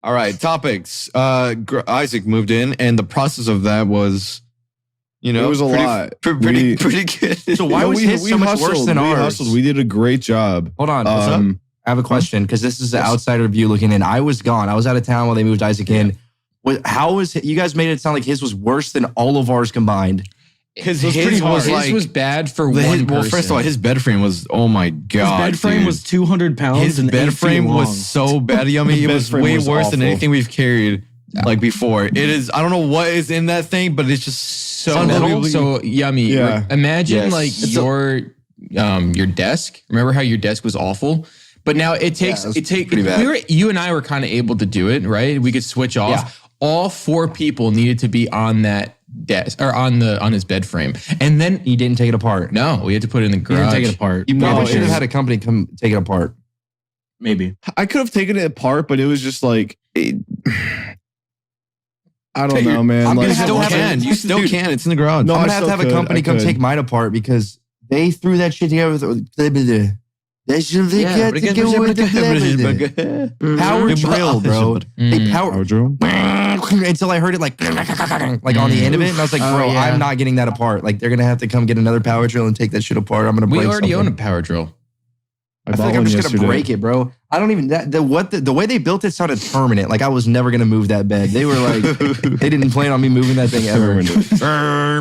All right, topics. Isaac moved in, and the process of that was, it was a lot. Pretty good. So why was his so much worse than ours? We did a great job. Hold on. What's up? I have a question because this is the outsider view looking in. I was gone. I was out of town while they moved Isaac in. How was you guys made it sound like his was worse than all of ours combined? His was bad for one person. Well, first of all, his bed frame was, oh my God. His bed frame was 200 pounds. His and bed frame was so bad, Yummy. It was way worse than anything we've carried before. It is, I don't know what is in that thing, but it's just so metal. So Yummy. Yeah. Imagine your desk. Remember how your desk was awful? But now you and I were kind of able to do it, right? We could switch off. Yeah. All 4 people needed to be on that desk or on his bed frame. And then You didn't take it apart. no, we had to put it in the You garage. didn't take it apart. You probably should have it's- had a company come take it apart. Maybe. I could have taken it apart, but it was just like, I don't know, man. I'm Like, gonna You still have to have can. You still can. It's in the garage. No, I'm I gonna have to have a still company could. come take mine apart because they threw that shit together. Power drill, bro. They power drill. until I heard it like on the end of it, and I was like, bro, I'm not getting that apart. Like they're gonna have to come get another power drill and take that shit apart. I'm gonna break We already something. own a power drill. I feel like I'm just gonna break it, bro. I don't even the way they built it sounded permanent. Like I was never gonna move that bed. They were like, they didn't plan on me moving that thing ever.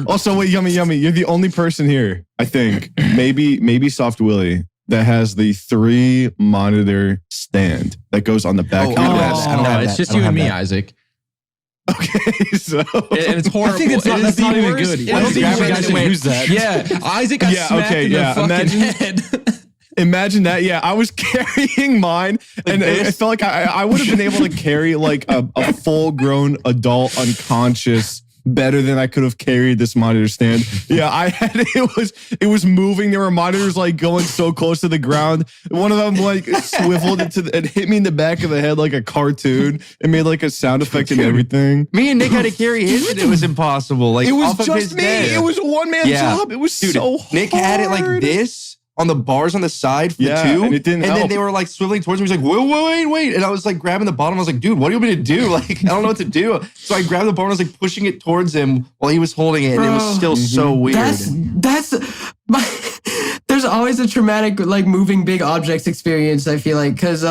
Also, wait, Yummy. You're the only person here, I think, maybe Soft Willie, that has the 3 monitor stand that goes on the back of the desk. I don't have It's that. just I don't you and have me, that. Isaac. Okay, so And it's horrible. I think that's It is not the even worst. good. It I is don't the think you worst. guys should use that. Yeah, Isaac got smacked in the fucking head. Imagine that. Yeah, I was carrying mine, and I felt like I would have been able to carry like a full-grown adult unconscious better than I could have carried this monitor stand. Yeah, I had it was moving. There were monitors like going so close to the ground. One of them like swiveled and hit me in the back of the head like a cartoon. It made like a sound effect and everything. Me and Nick had to carry his, and it was impossible. Like It was off of just his me. bed. It was a one-man job. It was so hard. Nick had it like this on the bars on the side for Yeah, 2. and it didn't then help. they were like swiveling towards me. He's like, wait. And I was like grabbing the bottom. I was like, dude, what do you want me to do? Like, I don't know what to do. So I grabbed the bottom. I was like pushing it towards him while he was holding it. And it was still so weird. That's there's always a traumatic like moving big objects experience, I feel like, because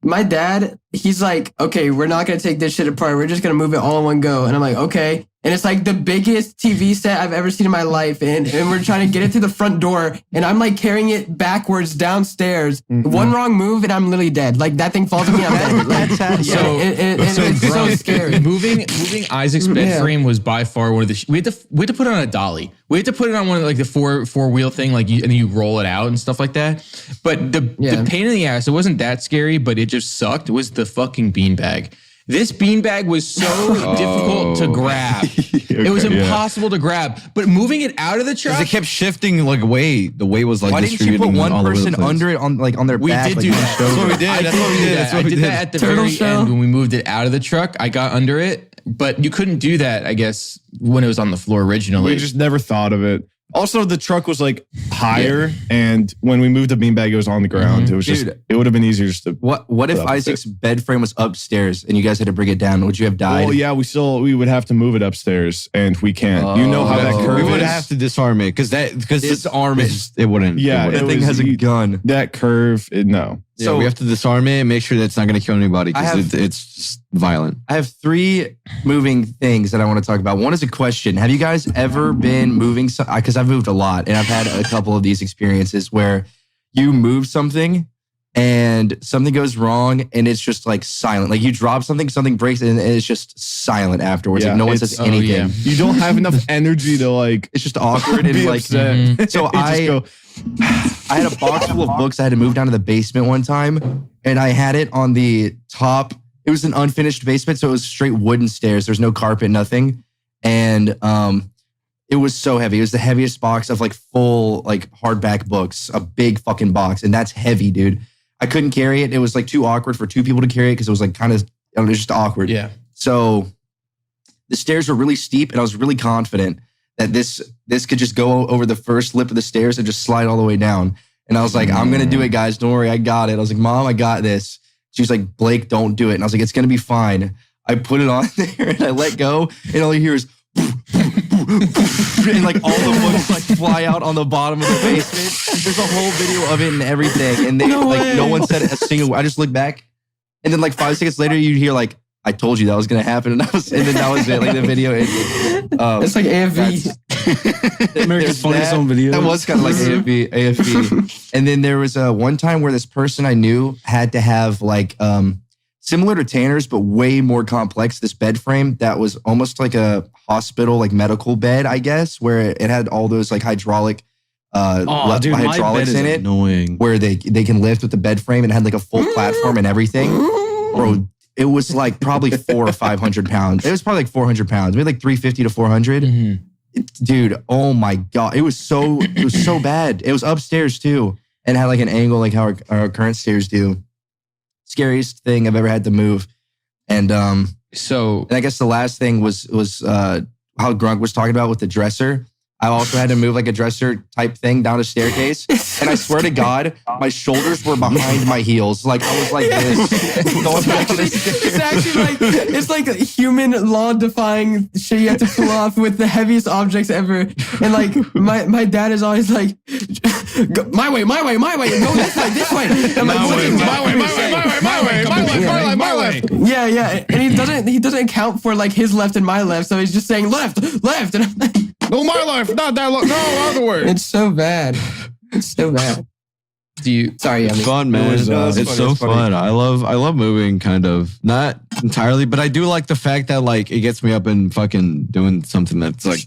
my dad, he's like, okay, we're not gonna take this shit apart, we're just gonna move it all in one go. And I'm like, okay. And it's like the biggest TV set I've ever seen in my life. And we're trying to get it to the front door. And I'm like carrying it backwards downstairs. One wrong move and I'm literally dead. Like that thing falls on me, I'm dead. Like, it's so scary. Moving Isaac's bed frame was by far one of the. We had to put it on a dolly. We had to put it on one of like the four wheel thing, like and then you roll it out and stuff like that. But the pain in the ass, it wasn't that scary, but it just sucked. Was the fucking beanbag. This beanbag was so difficult to grab. It was impossible to grab. But moving it out of the truck, Because it kept shifting like weight. The weight was like Why didn't you distributing put one all over the person place. under it on their we back? did like do you that. showed That's what we me? did. That's what we did. That's I what we did did. that at the Turtle very shell. end when we moved it out of the truck. I got under it, but you couldn't do that, I guess, when it was on the floor originally. We just never thought of it. Also, the truck was like higher, and when we moved the beanbag, it was on the ground. It was just, Dude. it would have been easier just to. What if Put up with Isaac's bed frame was upstairs and you guys had to bring it down? Would you have died? Oh yeah, we would have to move it upstairs, and we can't. You know how that Oh. curve We is. would have to disarm it because Disarm it. It wouldn't. Yeah, it wouldn't. That thing has a gun. That curve. No. Yeah, So- we have to disarm it and make sure that it's not going to kill anybody I because have- it's just violent. I have 3 moving things that I want to talk about. One is a question. Have you guys ever been moving? Because I've moved a lot, and I've had a couple of these experiences where you move something and something goes wrong, and it's just like silent. Like you drop something, something breaks, and it's just silent afterwards. Yeah, like no one it's- says anything. yeah. You don't have enough energy to like. It's just awkward and be like. upset. So You just go, I had a box full of books I had to move down to the basement one time, and I had it on the top. It was an unfinished basement, so it was straight wooden stairs. There's no carpet, nothing. And it was so heavy. It was the heaviest box of like full like hardback books, a big fucking box. And that's heavy, dude. I couldn't carry it. It was like too awkward for 2 people to carry it because it was like kind of, it was just awkward. Yeah. So the stairs were really steep, and I was really confident that this could just go over the first lip of the stairs and just slide all the way down. And I was like, I'm gonna do it, guys. Don't worry, I got it. I was like, Mom, I got this. She was like, Blake, don't do it. And I was like, it's going to be fine. I put it on there and I let go. And all you hear is, and like all the books like fly out on the bottom of the basement. There's a whole video of it and everything. And they no one said a single word. I just looked back. And then like 5 seconds later, you'd hear like, I told you that was going to happen. And then that was it. Like the video. It's like AFV. America's Funniest Home Video. That was kind of like AFV. And then there was one time where this person I knew had to have like similar to Tanner's, but way more complex. This bed frame that was almost like a hospital, like medical bed, I guess, where it had all those like hydraulics in it, annoying. where they can lift with the bed frame and had like a full platform and everything. Bro, it was like probably 400 or 500 pounds. It was probably like 400 pounds, maybe like 350 to 400. Dude, oh my God. It was so bad. It was upstairs too. And had like an angle like how our current stairs do. Scariest thing I've ever had to move. And I guess the last thing was how Grunk was talking about with the dresser. I also had to move like a dresser type thing down a staircase. And I swear to God, my shoulders were behind my heels. Like I was like this. Going back to the stairs. It's actually like, it's like human law-defying shit you have to pull off with the heaviest objects ever. And like, my dad is always like, my way, go this way. I'm like, my way. Yeah. And he doesn't account for like his left and my left. So he's just saying left. And I'm like, no, my life, not that. No, other way. it's so bad. Sorry, It's fun, man. It's so fun. I love moving, kind of. Not entirely, but I do like the fact that like it gets me up and fucking doing something that's like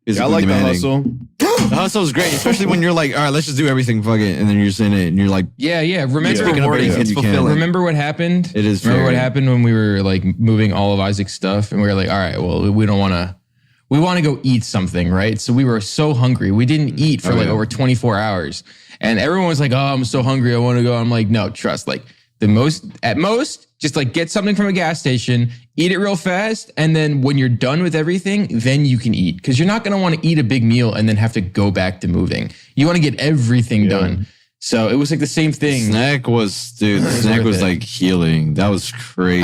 I like demanding. the hustle. The hustle is great, especially when you're like, all right, let's just do everything, fuck it, and then you're just in it, and you're like, Yeah. Remember, It's fulfilling. remember what happened? It is Remember very- what happened when we were like moving all of Isaac's stuff, and we were like, all right, well, we want to go eat something, right? So we were so hungry. We didn't eat for over 24 hours. And everyone was like, oh, I'm so hungry. I want to go. I'm like, no, trust. Like at most, just like get something from a gas station, eat it real fast. And then when you're done with everything, then you can eat. Because you're not going to want to eat a big meal and then have to go back to moving. You want to get everything done. So it was like the same thing. Snack was like healing. That was crazy.